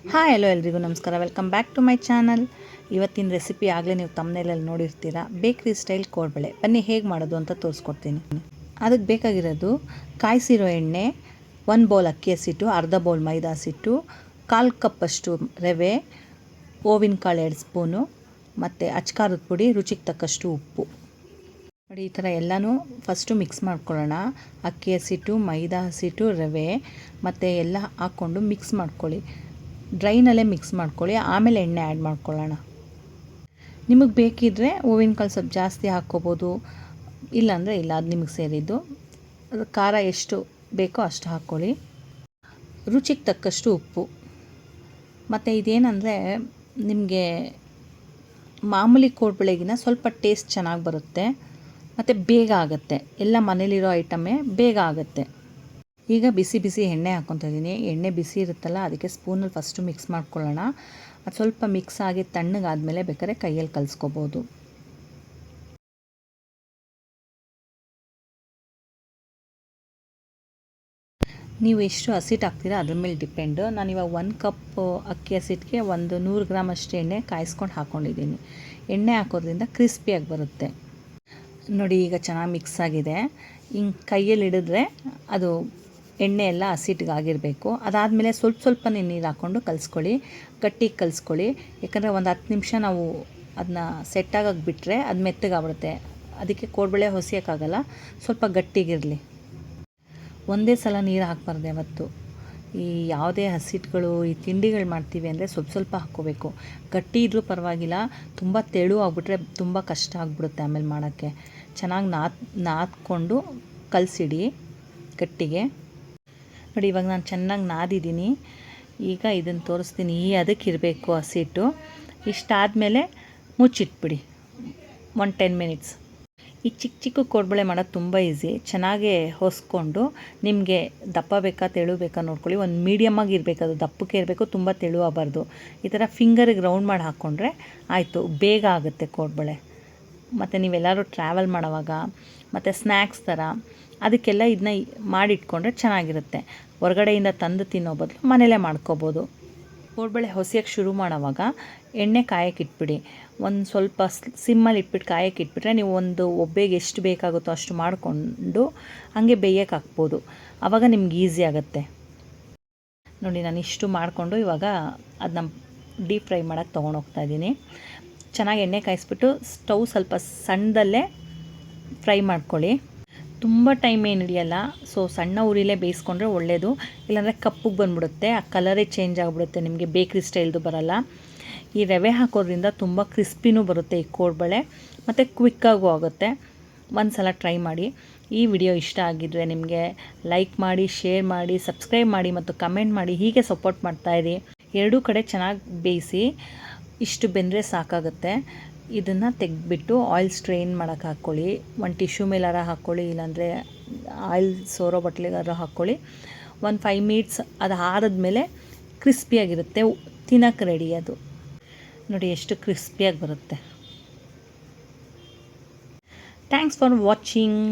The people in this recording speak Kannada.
ಹಾಯ್ ಹಲೋ ಎಲ್ರಿಗೂ ನಮಸ್ಕಾರ. Welcome back to my channel. ಇವತ್ತಿನ ರೆಸಿಪಿ ಆಗಲೇ ನೀವು ತಮ್ಮನೇಲಲ್ಲಿ ನೋಡಿರ್ತೀರ, ಬೇಕ್ರಿ ಸ್ಟೈಲ್ ಕೋಡ್ಬಳೆ. ಬನ್ನಿ ಹೇಗೆ ಮಾಡೋದು ಅಂತ ತೋರಿಸ್ಕೊಡ್ತೀನಿ. ಅದಕ್ಕೆ ಬೇಕಾಗಿರೋದು ಕಾಯಿಸಿರೋ ಎಣ್ಣೆ, 1 ಬೌಲ್ ಅಕ್ಕಿ ಹಸಿಟ್ಟು, ಅರ್ಧ ಬೌಲ್ ಮೈದಾ ಹಸಿಟ್ಟು, 1/4 ಕಪ್ಪಷ್ಟು ರವೆ, ಓವಿನ ಕಾಳು 2 ಸ್ಪೂನು, ಮತ್ತು ಅಚ್ಕಾರದ ಪುಡಿ, ರುಚಿಗೆ ತಕ್ಕಷ್ಟು ಉಪ್ಪು. ನೋಡಿ, ಈ ಥರ ಎಲ್ಲನೂ ಫಸ್ಟು ಮಿಕ್ಸ್ ಮಾಡ್ಕೊಳ್ಳೋಣ. ಅಕ್ಕಿ ಹಸಿಟ್ಟು, ಮೈದಾ ಹಸಿಟ್ಟು, ರವೆ ಮತ್ತು ಎಲ್ಲ ಹಾಕ್ಕೊಂಡು ಮಿಕ್ಸ್ ಮಾಡ್ಕೊಳ್ಳಿ. ಡ್ರೈನಲ್ಲೇ ಮಿಕ್ಸ್ ಮಾಡ್ಕೊಳ್ಳಿ, ಆಮೇಲೆ ಎಣ್ಣೆ ಆ್ಯಡ್ ಮಾಡ್ಕೊಳ್ಳೋಣ. ನಿಮಗೆ ಬೇಕಿದ್ದರೆ ಹೂವಿನ ಕಾಳು ಸ್ವಲ್ಪ ಜಾಸ್ತಿ ಹಾಕ್ಕೋಬೋದು, ಇಲ್ಲಾಂದರೆ ಇಲ್ಲ, ಅದು ನಿಮಗೆ ಸೇರಿದ್ದು. ಅದು ಖಾರ ಎಷ್ಟು ಬೇಕೋ ಅಷ್ಟು ಹಾಕ್ಕೊಳ್ಳಿ. ರುಚಿಗೆ ತಕ್ಕಷ್ಟು ಉಪ್ಪು. ಮತ್ತು ಇದೇನಂದರೆ ನಿಮಗೆ ಮಾಮೂಲಿ ಕೋಡ್ಬಳೆಗಿನ ಸ್ವಲ್ಪ ಟೇಸ್ಟ್ ಚೆನ್ನಾಗಿ ಬರುತ್ತೆ ಮತ್ತು ಬೇಗ ಆಗುತ್ತೆ. ಎಲ್ಲ ಮನೇಲಿರೋ ಐಟಮೇ ಬೇಗ ಆಗುತ್ತೆ. ಈಗ ಬಿಸಿ ಬಿಸಿ ಎಣ್ಣೆ ಹಾಕ್ಕೊತಾ ಇದ್ದೀನಿ. ಎಣ್ಣೆ ಬಿಸಿ ಇರುತ್ತಲ್ಲ, ಅದಕ್ಕೆ ಸ್ಪೂನಲ್ಲಿ ಫಸ್ಟು ಮಿಕ್ಸ್ ಮಾಡ್ಕೊಳ್ಳೋಣ. ಅದು ಸ್ವಲ್ಪ ಮಿಕ್ಸ್ ಆಗಿ ತಣ್ಣಗಾದಮೇಲೆ ಬೇಕಾದ್ರೆ ಕೈಯಲ್ಲಿ ಕಲಿಸ್ಕೋಬೋದು. ನೀವು ಎಷ್ಟು ಹಸಿಟ್ಟು ಹಾಕ್ತೀರಾ ಅದ್ರ ಮೇಲೆ ಡಿಪೆಂಡು. ನಾನಿವಾಗ 1 ಕಪ್ ಅಕ್ಕಿ ಹಸಿಟ್ಟಿಗೆ 100 ಗ್ರಾಮ್ ಅಷ್ಟು ಎಣ್ಣೆ ಕಾಯಿಸ್ಕೊಂಡು ಹಾಕ್ಕೊಂಡಿದ್ದೀನಿ. ಎಣ್ಣೆ ಹಾಕೋದ್ರಿಂದ ಕ್ರಿಸ್ಪಿಯಾಗಿ ಬರುತ್ತೆ. ನೋಡಿ, ಈಗ ಚೆನ್ನಾಗಿ ಮಿಕ್ಸ್ ಆಗಿದೆ. ಹಿಂಗೆ ಕೈಯಲ್ಲಿ ಹಿಡಿದ್ರೆ ಅದು ಎಣ್ಣೆ ಎಲ್ಲ ಹಸಿಟ್ಟಿಗಾಗಿರಬೇಕು. ಅದಾದಮೇಲೆ ಸ್ವಲ್ಪನೇ ನೀರು ಹಾಕ್ಕೊಂಡು ಕಲಿಸ್ಕೊಳ್ಳಿ, ಗಟ್ಟಿಗೆ ಕಲಿಸ್ಕೊಳ್ಳಿ. ಯಾಕಂದರೆ ಒಂದು 10 ನಿಮಿಷ ನಾವು ಅದನ್ನ ಸೆಟ್ಟಾಗಕ್ಕೆ ಬಿಟ್ಟರೆ ಅದು ಮೆತ್ತಗಾಗ್ಬಿಡುತ್ತೆ. ಅದಕ್ಕೆ ಕೋಡ್ಬಳೆ ಹೊಸಿಯೋಕ್ಕಾಗಲ್ಲ, ಸ್ವಲ್ಪ ಗಟ್ಟಿಗಿರಲಿ. ಒಂದೇ ಸಲ ನೀರು ಹಾಕಬಾರ್ದು ಯಾವತ್ತು. ಈ ಯಾವುದೇ ಹಸಿಟ್ಟುಗಳು, ಈ ತಿಂಡಿಗಳು ಮಾಡ್ತೀವಿ ಅಂದರೆ ಸ್ವಲ್ಪ ಹಾಕ್ಕೋಬೇಕು. ಗಟ್ಟಿ ಇದ್ದರೂ ಪರವಾಗಿಲ್ಲ, ತುಂಬ ತೆಳು ಆಗಿಬಿಟ್ರೆ ತುಂಬ ಕಷ್ಟ ಆಗಿಬಿಡುತ್ತೆ ಆಮೇಲೆ ಮಾಡೋಕ್ಕೆ. ಚೆನ್ನಾಗಿ ನಾದ್ಕೊಂಡು ಕಲಸಿಡಿ ಗಟ್ಟಿಗೆ. ನೋಡಿ, ಇವಾಗ ನಾನು ಚೆನ್ನಾಗಿ ನಾದಿದ್ದೀನಿ. ಈಗ ಇದನ್ನು ತೋರಿಸ್ತೀನಿ. ಅದಕ್ಕೆ ಇರಬೇಕು ಹಸಿಟ್ಟು. ಇಷ್ಟಾದಮೇಲೆ ಮುಚ್ಚಿಟ್ಬಿಡಿ 10 ಮಿನಿಟ್ಸ್. ಈ ಚಿಕ್ಕ ಕೋಡ್ಬಳೆ ಮಾಡೋದು ತುಂಬ ಈಸಿ. ಚೆನ್ನಾಗೇ ಹೊಸ್ಕೊಂಡು, ನಿಮಗೆ ದಪ್ಪ ಬೇಕಾ ತೆಳು ಬೇಕಾ ನೋಡ್ಕೊಳ್ಳಿ. ಒಂದು ಮೀಡಿಯಮ್ಮಾಗಿ ಇರಬೇಕು, ಅದು ದಪ್ಪಕ್ಕೆ ಇರಬೇಕು, ತುಂಬ ತೆಳು ಆಗಬಾರ್ದು. ಈ ಥರ ಫಿಂಗರಿಗೆ ರೌಂಡ್ ಮಾಡಿ ಹಾಕ್ಕೊಂಡ್ರೆ ಆಯಿತು, ಬೇಗ ಆಗುತ್ತೆ ಕೋಡ್ಬಳೆ. ಮತ್ತು ನೀವೆಲ್ಲರೂ ಟ್ರಾವೆಲ್ ಮಾಡೋವಾಗ ಮತ್ತು ಸ್ನ್ಯಾಕ್ಸ್ ಥರ ಅದಕ್ಕೆಲ್ಲ ಇದನ್ನ ಮಾಡಿಟ್ಕೊಂಡ್ರೆ ಚೆನ್ನಾಗಿರುತ್ತೆ. ಹೊರಗಡೆಯಿಂದ ತಂದು ತಿನ್ನೋ ಬದಲು ಮನೇಲೇ ಮಾಡ್ಕೋಬೋದು. ಕೋಡ್ಬಳೆ ಹೊಸಿಯೋಕ್ಕೆ ಶುರು ಮಾಡೋವಾಗ ಎಣ್ಣೆ ಕಾಯಕ್ಕೆ ಇಟ್ಬಿಡಿ. ಒಂದು ಸ್ವಲ್ಪ ಸಿಮ್ಮಲ್ಲಿ ಇಟ್ಬಿಟ್ಟು ಕಾಯಕ್ಕೆ ಇಟ್ಬಿಟ್ರೆ ನೀವು ಒಂದು ಒಬ್ಬೆಗೆ ಎಷ್ಟು ಬೇಕಾಗುತ್ತೋ ಅಷ್ಟು ಮಾಡಿಕೊಂಡು ಹಾಗೆ ಬೇಯಕ್ಕೆ ಹಾಕ್ಬೋದು. ಆವಾಗ ನಿಮ್ಗೆ ಈಸಿ ಆಗುತ್ತೆ. ನೋಡಿ, ನಾನು ಇಷ್ಟು ಮಾಡಿಕೊಂಡು ಇವಾಗ ಅದನ್ನ ಡೀಪ್ ಫ್ರೈ ಮಾಡೋಕ್ಕೆ ತೊಗೊಂಡೋಗ್ತಾ ಇದ್ದೀನಿ. ಚೆನ್ನಾಗಿ ಎಣ್ಣೆ ಕಾಯಿಸ್ಬಿಟ್ಟು ಸ್ಟವ್ ಸ್ವಲ್ಪ ಸಣ್ಣದಲ್ಲೇ ಫ್ರೈ ಮಾಡ್ಕೊಳ್ಳಿ. ತುಂಬ ಟೈಮ್ ಏನು ಹಿಡಿಯಲ್ಲ. ಸೊ ಸಣ್ಣ ಉರಿಲೇ ಬೇಯಿಸ್ಕೊಂಡ್ರೆ ಒಳ್ಳೆಯದು. ಇಲ್ಲಾಂದರೆ ಕಪ್ಪಗೆ ಬಂದುಬಿಡುತ್ತೆ, ಆ ಕಲರೇ ಚೇಂಜ್ ಆಗಿಬಿಡುತ್ತೆ, ನಿಮಗೆ ಬೇಕ್ರಿ ಸ್ಟೈಲ್ದು ಬರೋಲ್ಲ. ಈ ರವೆ ಹಾಕೋದ್ರಿಂದ ತುಂಬ ಕ್ರಿಸ್ಪಿನೂ ಬರುತ್ತೆ ಈ ಕೋಡ್ಬಳೆ, ಮತ್ತು ಕ್ವಿಕ್ಕಾಗೂ ಆಗುತ್ತೆ. ಒಂದು ಸಲ ಟ್ರೈ ಮಾಡಿ. ಈ ವಿಡಿಯೋ ಇಷ್ಟ ಆಗಿದ್ದರೆ ನಿಮಗೆ ಲೈಕ್ ಮಾಡಿ, ಶೇರ್ ಮಾಡಿ, ಸಬ್ಸ್ಕ್ರೈಬ್ ಮಾಡಿ ಮತ್ತು ಕಮೆಂಟ್ ಮಾಡಿ. ಹೀಗೆ ಸಪೋರ್ಟ್ ಮಾಡ್ತಾಯಿರಿ. ಎರಡೂ ಕಡೆ ಚೆನ್ನಾಗಿ ಬೇಯಿಸಿ. ಇಷ್ಟು ಬೆಂದರೆ ಸಾಕಾಗುತ್ತೆ. ಇದನ್ನು ತೆಗೆದ್ಬಿಟ್ಟು ಆಯಿಲ್ ಸ್ಟ್ರೈನ್ ಮಾಡೋಕ್ಕೆ ಹಾಕ್ಕೊಳ್ಳಿ. ಒಂದು ಟಿಶ್ಯೂ ಮೇಲಾರ ಹಾಕ್ಕೊಳ್ಳಿ, ಇಲ್ಲಾಂದರೆ ಆಯಿಲ್ ಸೋರೋ ಬಟ್ಲಿಗಾರ ಹಾಕ್ಕೊಳ್ಳಿ. ಒಂದು 5 ಮಿನಿಟ್ಸ್ ಅದು ಆರಿದ್ಮೇಲೆ ಕ್ರಿಸ್ಪಿಯಾಗಿರುತ್ತೆ, ತಿನ್ನೋಕ್ಕೆ ರೆಡಿ. ಅದು ನೋಡಿ ಎಷ್ಟು ಕ್ರಿಸ್ಪಿಯಾಗಿ ಬರುತ್ತೆ. Thanks for watching.